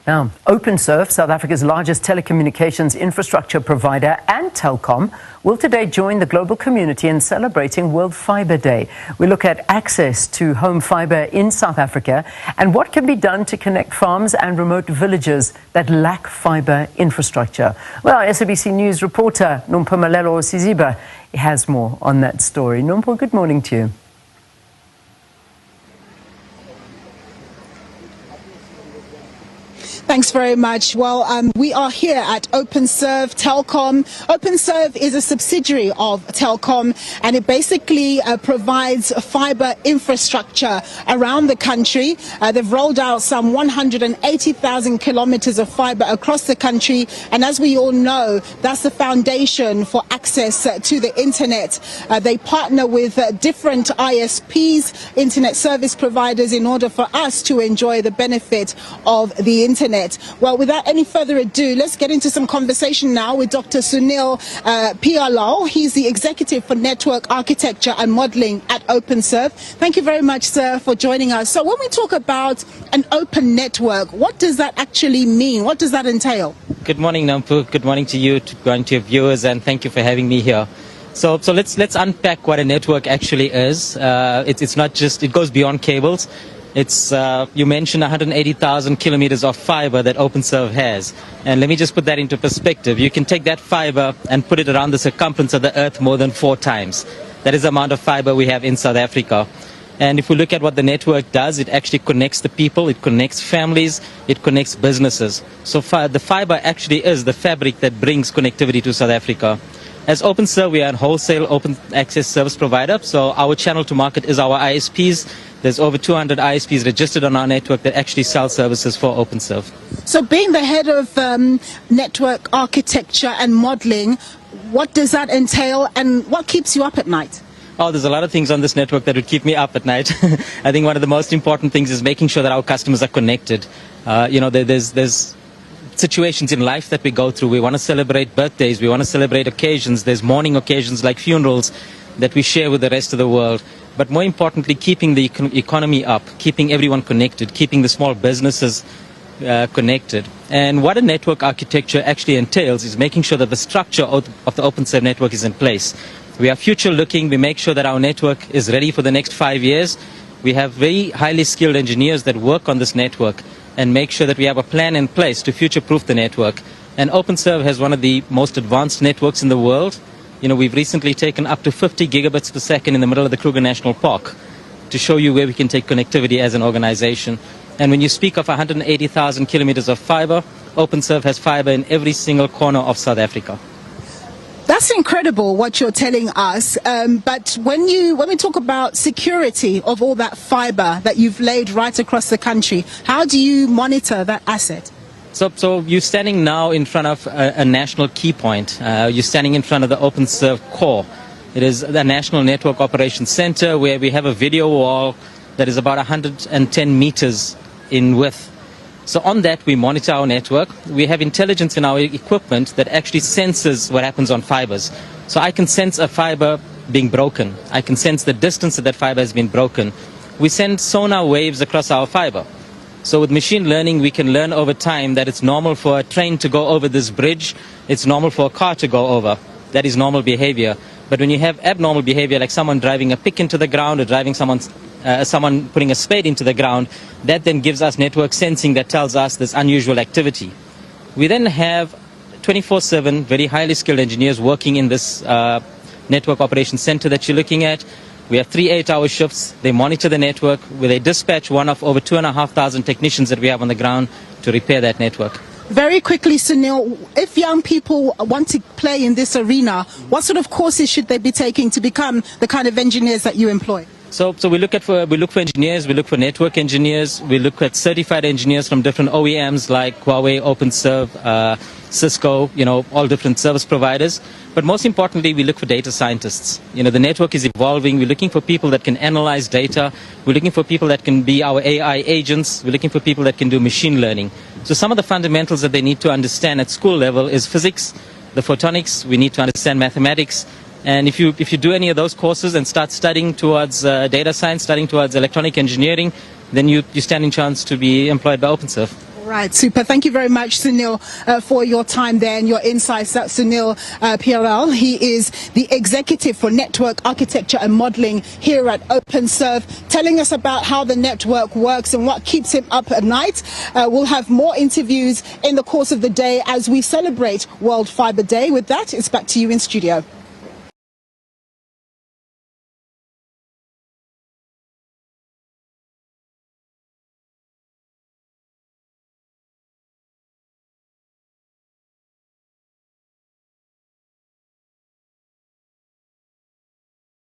Now, Openserve, South Africa's largest telecommunications infrastructure provider and Telkom, will today join the global community in celebrating World Fibre Day. We look at access to home fibre in South Africa and what can be done to connect farms and remote villages that lack fibre infrastructure. Well, our SABC News reporter Nompumelelo Sibiza has more on that story. Nompu, good morning to you. Thanks very much. Well, we are here at Openserve Telkom. Openserve is a subsidiary of Telkom, and it basically provides fibre infrastructure around the country. They've rolled out some 180,000 kilometres of fibre across the country, and as we all know, that's the foundation for access to the internet. They partner with different ISPs, internet service providers, in order for us to enjoy the benefit of the internet. Well, without any further ado, let's get into some conversation now with Dr Sunil Piyarlall. He's the Executive for Network Architecture and Modelling at Openserve. Thank you very much, sir, for joining us. So when we talk about an open network, what does that actually mean? What does that entail? Good morning, Nampu. Good morning to you, to your viewers, and thank you for having me here. So let's unpack what a network actually is. It's not just, it goes beyond cables. It's, you mentioned 180,000 kilometers of fiber that Openserve has. And let me just put that into perspective. You can take that fiber and put it around the circumference of the earth more than 4 times. That is the amount of fiber we have in South Africa. And if we look at what the network does, it actually connects the people, it connects families, it connects businesses. So the fiber actually is the fabric that brings connectivity to South Africa. As Openserve, we are a wholesale open access service provider, so our channel to market is our ISPs. There's over 200 ISPs registered on our network that actually sell services for Openserve. So being the head of network architecture and modelling, what does that entail and what keeps you up at night? Oh, there's a lot of things on this network that would keep me up at night. I think one of the most important things is making sure that our customers are connected. There's situations in life that we go through. We want to celebrate birthdays, we want to celebrate occasions. There's mourning occasions like funerals that we share with the rest of the world. But more importantly, keeping the economy up, keeping everyone connected, keeping the small businesses connected. And what a network architecture actually entails is making sure that the structure of the Openserve network is in place. We are future looking. We make sure that our network is ready for the next 5 years. We have very highly skilled engineers that work on this network and make sure that we have a plan in place to future-proof the network. And Openserve has one of the most advanced networks in the world. You know, we've recently taken up to 50 gigabits per second in the middle of the Kruger National Park to show you where we can take connectivity as an organization. And when you speak of 180,000 kilometers of fiber, Openserve has fiber in every single corner of South Africa. That's incredible what you're telling us, but when we talk about security of all that fibre that you've laid right across the country, how do you monitor that asset? So you're standing now in front of a national key point. You're standing in front of the Openserve core. It is the National Network Operations Center where we have a video wall that is about 110 meters in width. So on that, we monitor our network. We have intelligence in our equipment that actually senses what happens on fibers. So I can sense a fiber being broken. I can sense the distance that that fiber has been broken. We send sonar waves across our fiber. So with machine learning, we can learn over time that it's normal for a train to go over this bridge. It's normal for a car to go over. That is normal behavior. But when you have abnormal behavior, like someone driving a pick into the ground or driving someone putting a spade into the ground, that then gives us network sensing that tells us there's unusual activity. We then have 24/7 very highly skilled engineers working in this network operations center that you're looking at. We have 3 8-hour shifts. They monitor the network, where they dispatch one of over 2,500 technicians that we have on the ground to repair that network. Very quickly, Sunil, if young people want to play in this arena, what sort of courses should they be taking to become the kind of engineers that you employ? So we look for engineers, we look for network engineers, we look at certified engineers from different OEMs like Huawei, Openserve, Cisco, all different service providers. But most importantly, we look for data scientists. The network is evolving. We're looking for people that can analyze data. We're looking for people that can be our AI agents. We're looking for people that can do machine learning. So some of the fundamentals that they need to understand at school level is physics, the photonics. We need to understand mathematics. And if you do any of those courses and start studying towards data science, studying towards electronic engineering, then you stand in chance to be employed by Openserve. Right, super. Thank you very much, Sunil, for your time there and your insights. That's Sunil Piyarlall. He is the executive for network architecture and modeling here at Openserve, telling us about how the network works and what keeps him up at night. We'll have more interviews in the course of the day as we celebrate World Fibre Day. With that, it's back to you in studio.